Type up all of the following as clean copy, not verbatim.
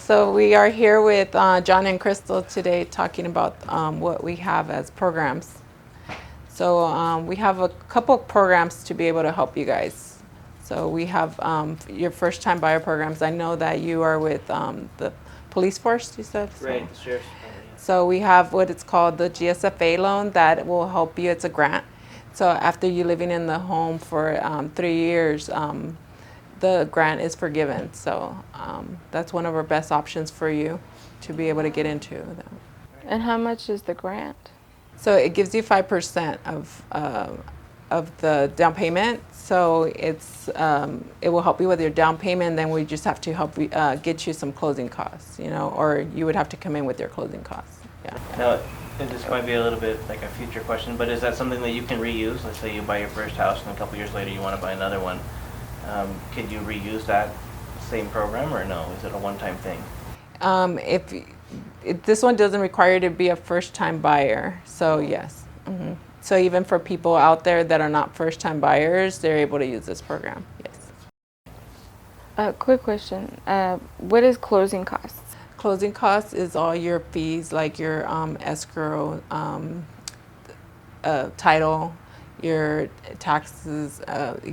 So we are here with John and Crystal today talking about what we have as programs. So we have a couple of programs to be able to help you guys. So we have your first time buyer programs. I know that you are with the police force, you said? Right, the sheriff's department. So we have what it's called the GSFA loan that will help you. It's a grant. So after you living in the home for 3 years, the grant is forgiven. So that's one of our best options for you to be able to get into them. And how much is the grant? So it gives you 5% of the down payment. So it will help you with your down payment. Then we just have to help you, get you some closing costs, or you would have to come in with your closing costs. Yeah. Now, and this might be a little bit like a future question, but is that something that you can reuse? Let's say you buy your first house and a couple years later you want to buy another one. Can you reuse that same program or no? Is it a one-time thing? If this one doesn't require you to be a first-time buyer, so yes. So even for people out there that are not first-time buyers, they're able to use this program. Yes. Quick question. What is closing costs? Closing costs is all your fees, like your escrow, title, your taxes.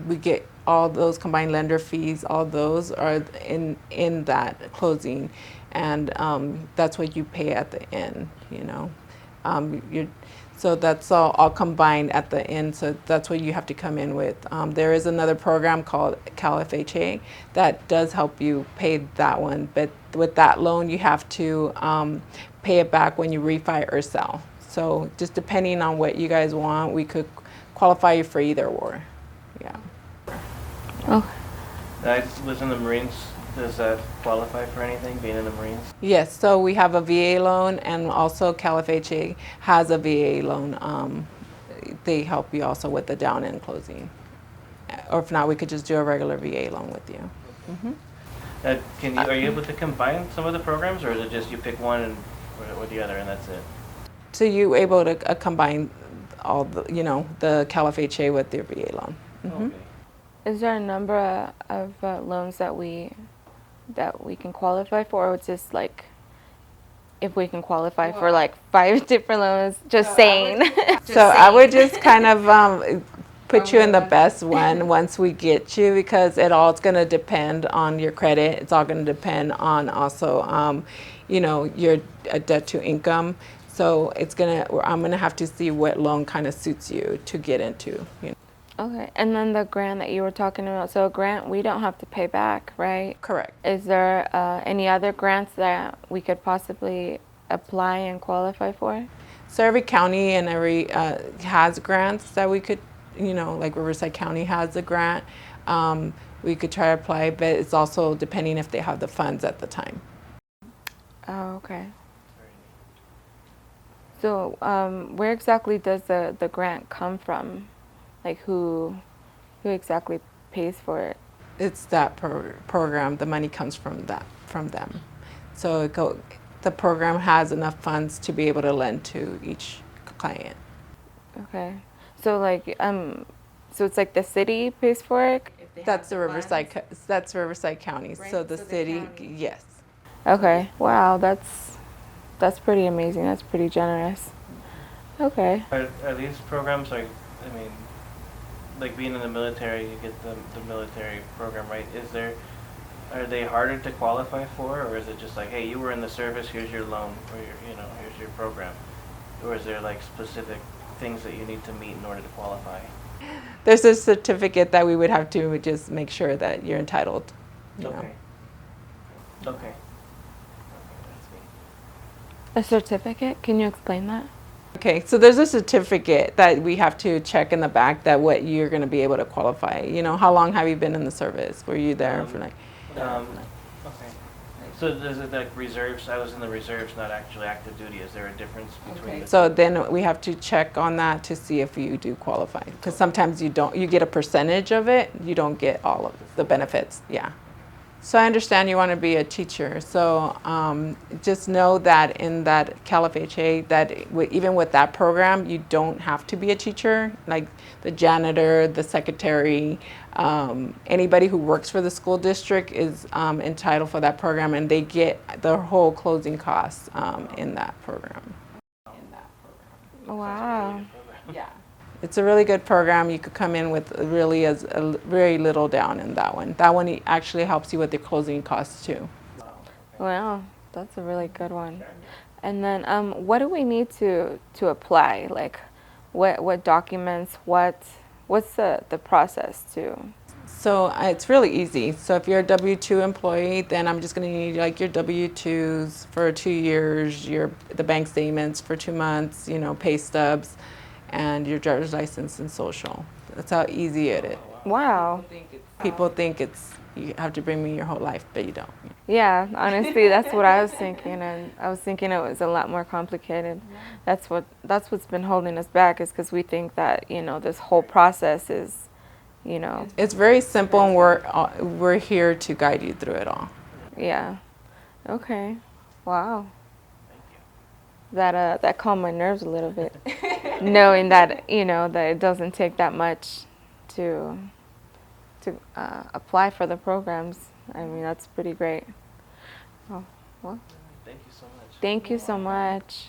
We get all those combined lender fees. All those are in that closing, and that's what you pay at the end. So that's all combined at the end. So that's what you have to come in with. There is another program called CalFHA that does help you pay that one. But with that loan, you have to pay it back when you refi or sell. So just depending on what you guys want, we could qualify you for either or. Yeah. Okay. I was in the Marines. Does that qualify for anything, being in the Marines? Yes, so we have a VA loan, and also CalFHA has a VA loan. They help you also with the down and closing. Or if not, we could just do a regular VA loan with you. Are you able to combine some of the programs, or is it just you pick one or the other and that's it? So you're able to combine all the CalFHA with your VA loan. Okay. Is there a number of loans that we can qualify for, or it's just like if we can qualify for like 5 different loans? Just saying. I would just kind of put you in the best one once we get you, because it's going to depend on your credit. It's all going to depend on also, your debt to income. So I'm gonna have to see what loan kind of suits you to get into. Okay, and then the grant that you were talking about. So a grant we don't have to pay back, right? Correct. Is there any other grants that we could possibly apply and qualify for? So every county and every has grants that we could, like Riverside County has a grant. We could try to apply, but it's also depending if they have the funds at the time. Oh, okay. So where exactly does the grant come from? Like who exactly pays for it? It's that program. The money comes from them. So the program has enough funds to be able to lend to each client. Okay. So so it's like the city pays for it? That's the Riverside. That's Riverside County. Right? So the city, yes. Okay. Wow, that's pretty amazing. That's pretty generous. Okay. Are these programs like being in the military, you get the military program, right? Are they harder to qualify for, or is it just like, hey, you were in the service, here's your loan, or here's your program? Or is there like specific things that you need to meet in order to qualify? There's a certificate that we would have to just make sure that you're entitled. Okay. A certificate? Can you explain that? Okay, so there's a certificate that we have to check in the back that what you're going to be able to qualify. How long have you been in the service? Were you there for like? Okay. So is it like reserves? I was in the reserves, not actually active duty. Is there a difference between the So then we have to check on that to see if you do qualify. Because sometimes you don't. You get a percentage of it. You don't get all of the benefits. Yeah. So I understand you want to be a teacher. So just know that in that CalFHA, that even with that program, you don't have to be a teacher. Like the janitor, the secretary, Anybody who works for the school district is entitled for that program, and they get the whole closing costs in that program. Wow. Yeah. It's a really good program. You could come in with really very little down in that one. That one actually helps you with the closing costs too. Wow, that's a really good one. And then, what do we need to apply? Like, what documents? What's the process to? So it's really easy. So if you're a W-2 employee, then I'm just going to need like your W-2s for 2 years, the bank statements for 2 months, pay stubs, and your driver's license and social. That's how easy it is. Wow. People think you have to bring me your whole life, but you don't. Yeah, honestly, that's what I was thinking, and I was thinking it was a lot more complicated. That's what's been holding us back, is because we think that this whole process is, It's very simple, and we're here to guide you through it all. yeah. Okay. Wow. That calmed my nerves a little bit, knowing that that it doesn't take that much to apply for the programs. I mean, that's pretty great. Oh, well, Thank you so much. thank you so much.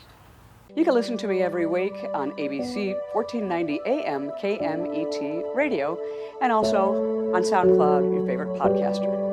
You can listen to me every week on ABC 1490 AM KMET radio, and also on SoundCloud, your favorite podcaster.